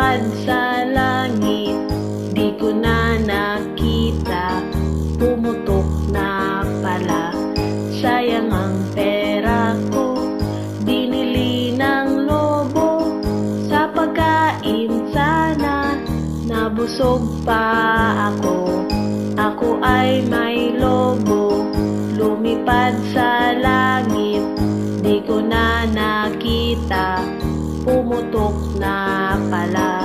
lumipad sa langit, di ko na nakita, pumutok na pala. Sayang ang pera ko, binili ng lobo, sa pagkain sana, nabusog pa ako. Ako ay may lobo, lumipad sa langit, di ko na nakita, pumutok na pala.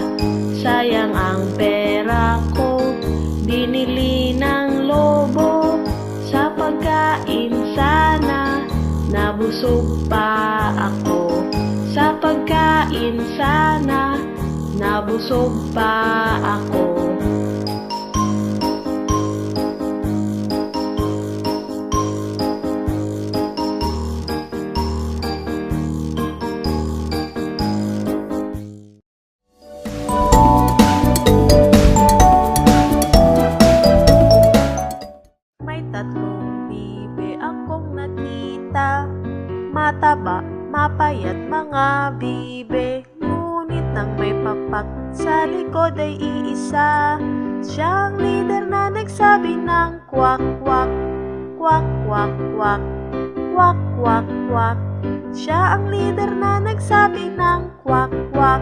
Sayang ang pera ko, binili ng lobo, sa pagkain sana, nabusog pa ako. Sa pagkain sana, nabusog pa ako. Tatlong bibe akong nakita, mataba, mapayat mga bibe, ngunit ang may pakpak sa likod ay iisa. Siyang leader na nagsabi ng kwak kwak, kwak kwak kwak, kwak kwak kwak. Siya ang leader na nagsabi ng kwak kwak.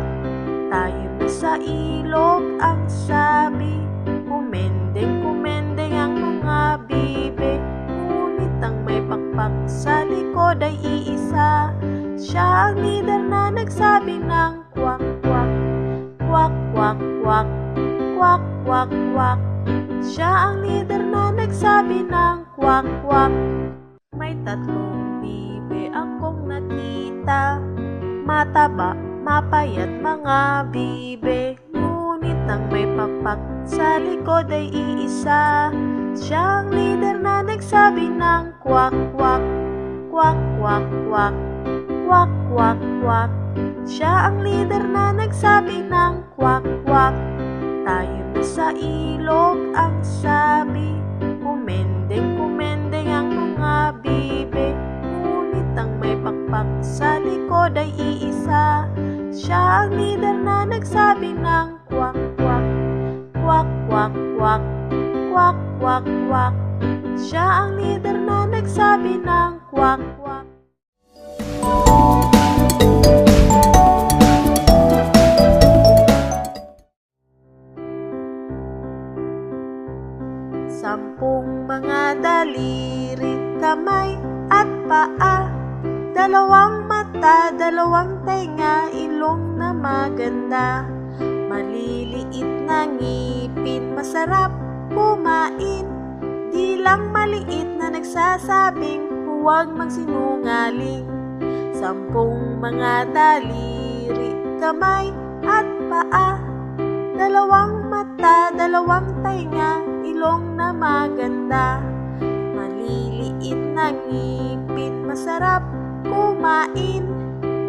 Tayo na sa ilog ang sabi, kumendeng kumendeng ang mga bibe, ngunit ang may pakpak sa likod ay iisa. Siya ang leader na nagsabi ng kwak kwak, kwak kwak kwak, kwak kwak kwak. Siya ang leader na nagsabi ng kwak kwak. May tatlong bibe akong nakita, mataba, mapayat mga bibe, ngunit ang may pakpak sa likod ay iisa. Siyang leader na nagsabi ng kwak kwak, kwak kwak kwak, kwak kwak kwak. Siya ang leader na nagsabi ng kwak kwak. Tayo na sa ilog ang sabi, kumendeng kumendeng ang mga bibe, ngunit ang may pakpak sa likod ay iisa. Siya ang leader na nagsabi ng kwak kwak, kwak kwak kwak, kwak kwak kwak. Siya ang leader na nagsabi ng kwak kwak. Sampung mga daliri, kamay at paa, dalawang mata, dalawang tenga, ilong na maganda, maliliit na ngipin, masarap kumain, di lang maliit na nagsasabing huwag magsinungaling. Sampung mga daliri, kamay at paa, dalawang mata, dalawang tenga, ilong na maganda, maliliit na ngipin, masarap kumain,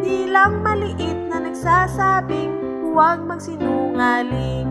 di lang maliit na nagsasabing huwag magsinungaling.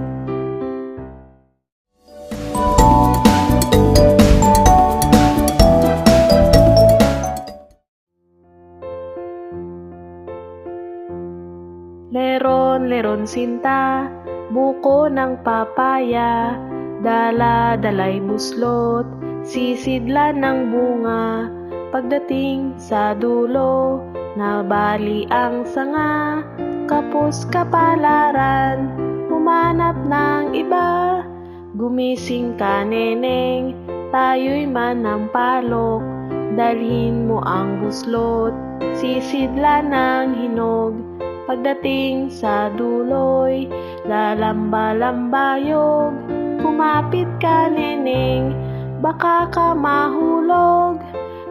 Leron, leron sinta, buko ng papaya, dala-dalay buslot, sisidlan ng bunga. Pagdating sa dulo, nabali ang sanga, kapos kapalaran, humanap ng iba. Gumising ka neneng, tayo'y manampalok, dalhin mo ang buslot, sisidlan ng hinog. Pagdating sa duloy, lalamba-lambayog, kumapit ka neneng, baka ka mahulog.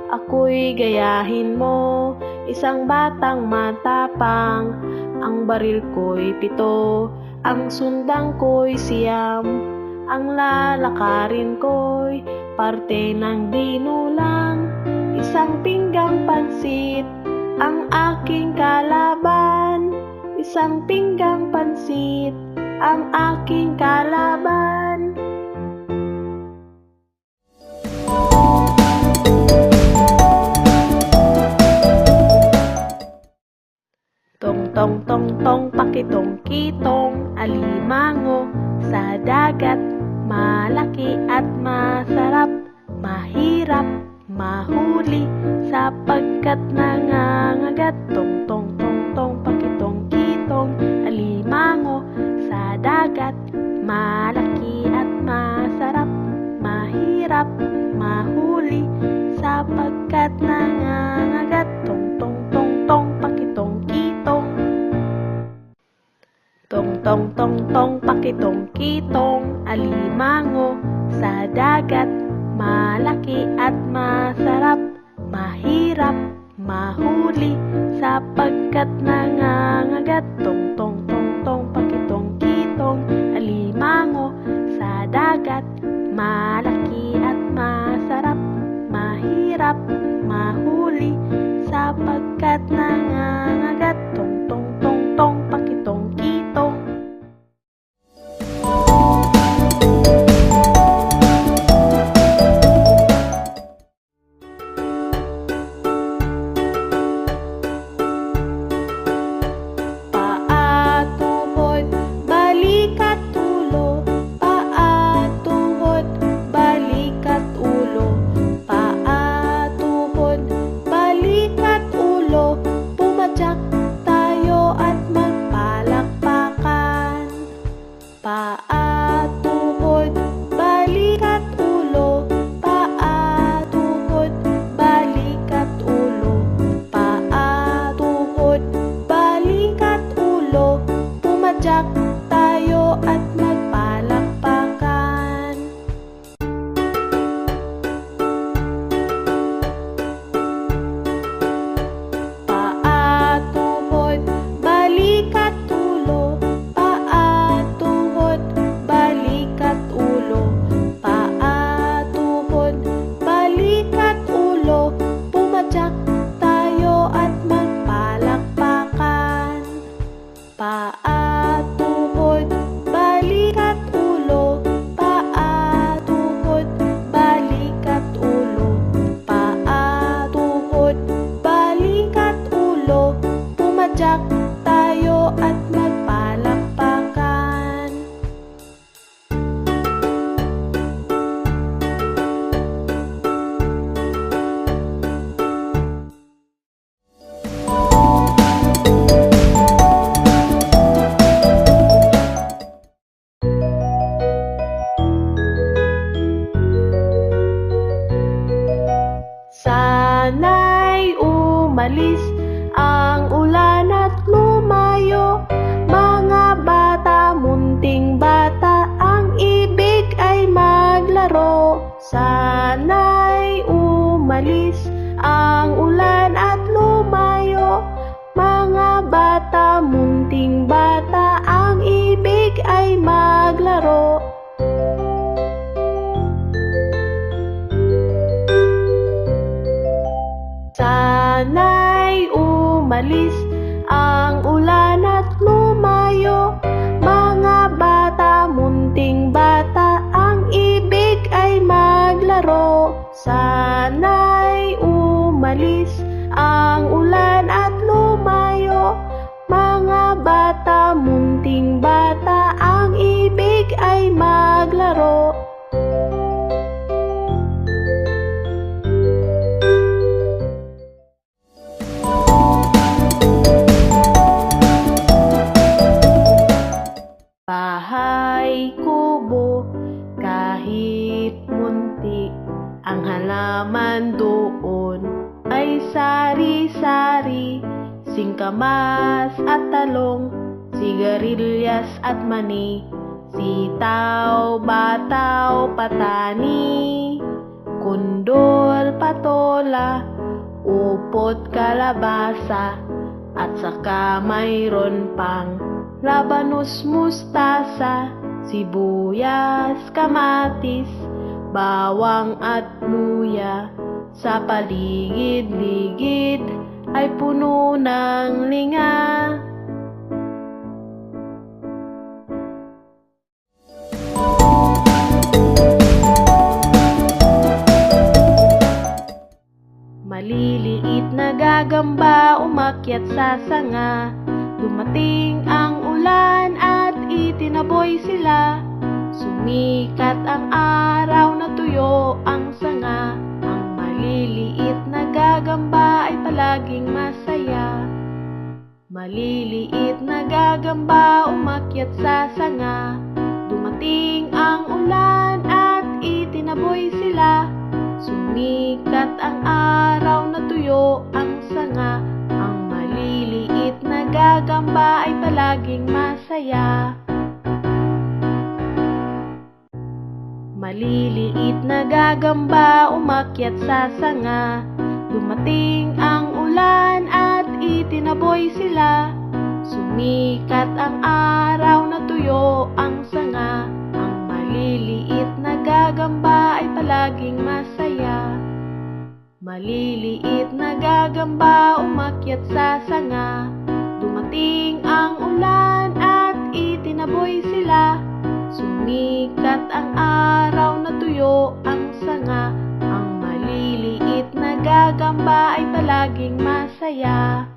Ako'y gayahin mo, isang batang matapang, ang baril ko'y 7, ang sundang ko'y 9, ang lalakarin ko'y parte ng dinulang, isang pinggang pansit, ang aking kalaban, isang pinggang pansit, ang aking kalaban. Tong tong tong tong, pakitong kitong, mahuli, sapagkat nangangagat. Tong tong tong tong pakitong kitong, alimango sa dagat, malaki at masarap, mahirap mahuli, sapagkat nangangagat. Tong tong tong tong pakitong kitong. Tong tong tong tong pakitong kitong, alimango sa dagat, malaki at masarap, mahirap mahuli, sapagkat nangangagat. Tong tong tong tong pakitong kitong, alimango sa dagat, malaki at masarap, mahirap mahuli, sapagkat nangangagat. Tong tong tong tong pakitong kitong. Paa, tuhod, balik at ulo. Paa, tuhod, balik at ulo. Paa, tuhod, balik at ulo. Pumadyak tayo at magpalakpakan. Paa, tuhod, balik at ulo. Paa, tuhod, balik at ulo. Paa, tuhod, balik at ulo. Pumadyak tayo at magpalakpakan. Paa, tuhod, balik at ulo. Paa, tuhod, balik at ulo. Paa, tuhod, balik at ulo. Pumadyak tayo at magpalakpakan. Paa, tuhod, balik at ulo. Paa, tuhod, balik at ulo. Paa, tuhod, balik at ulo. Pumadyak tayo at magpalakpakan. Sana'y umalis ang ulan at lumayo. Mga bata, munting bata, ang ibig ay maglaro. Sana'y umalis ang ulan at lumayo. Mga bata, munting bata, ang ibig ay maglaro. Sana'y umalis ang ulan at lumayo. Mga bata, munting bata, ang ibig ay maglaro. Sana'y umalis ang ulan at lumayo. Mga bata, munting bata, ang ibig ay maglaro. Bahay kubo, kahit munti, ang halaman doon ay sari-sari. Singkamas at talong, sigarilyas at mani, sitaw, bataw, patani, kundol, patola, upot, kalabasa, at saka mayroon pang labanos, mustasa, sibuyas, kamatis, bawang at luya. Sa paligid-ligid ay puno ng linga. Maliliit na gagamba umakyat sa sanga. Dumating ang ulan at itinaboy sila. Sumikat ang araw na tuyo ang sanga. Ang maliit maliliit na gagamba ay palaging masaya. Maliliit na gagamba umakyat sa sanga. Dumating ang ulan at itinaboy sila. Sumikat ang araw, natuyo ang sanga. Ang maliliit na gagamba ay palaging masaya. Maliliit na gagamba umakyat sa sanga. Dumating ang ulan at itinaboy sila. Sumikat ang araw, natuyo ang sanga. Ang maliliit na gagamba ay palaging masaya. Maliliit na gagamba umakyat sa sanga. Dumating ang ulan at itinaboy sila. Sumikat ang araw, natuyo ang sanga. Ang maliliit na gagamba ay palaging masaya.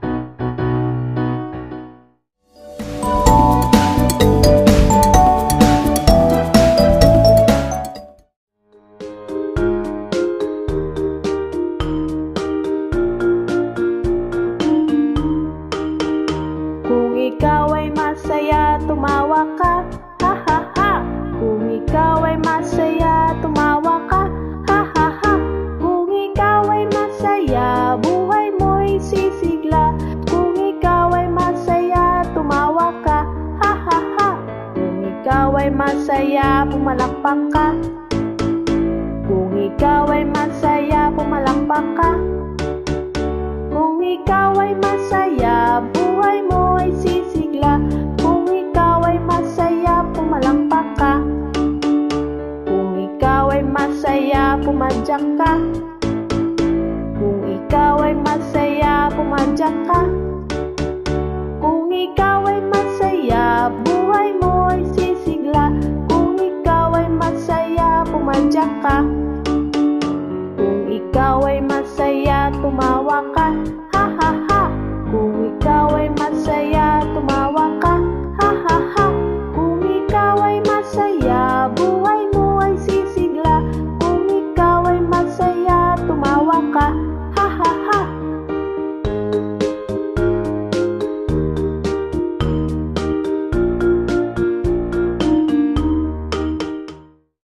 Kung ikaw ay masaya, tumawa ka, ha ha ha. Kung ikaw ay masaya, tumawa ka, ha ha ha. Kung ikaw ay masaya, buhay mo'y sisigla. Kung ikaw ay masaya, tumawa ka, ha ha ha. Kung ikaw ay masaya, pumalakpak ka. Kung ikaw ay masaya, pumalakpak ka. Kung ikaw ay masaya, buhay mo ay sisigla. Kung ikaw ay masaya, pumalakpak ka. Kung ikaw ay masaya, pumadyak ka. Kung ikaw ay masaya, pumadyak ka. Kung ikaw ay masaya, buhay mo ay sisigla. Kung ikaw ay masaya, pumadyak ka.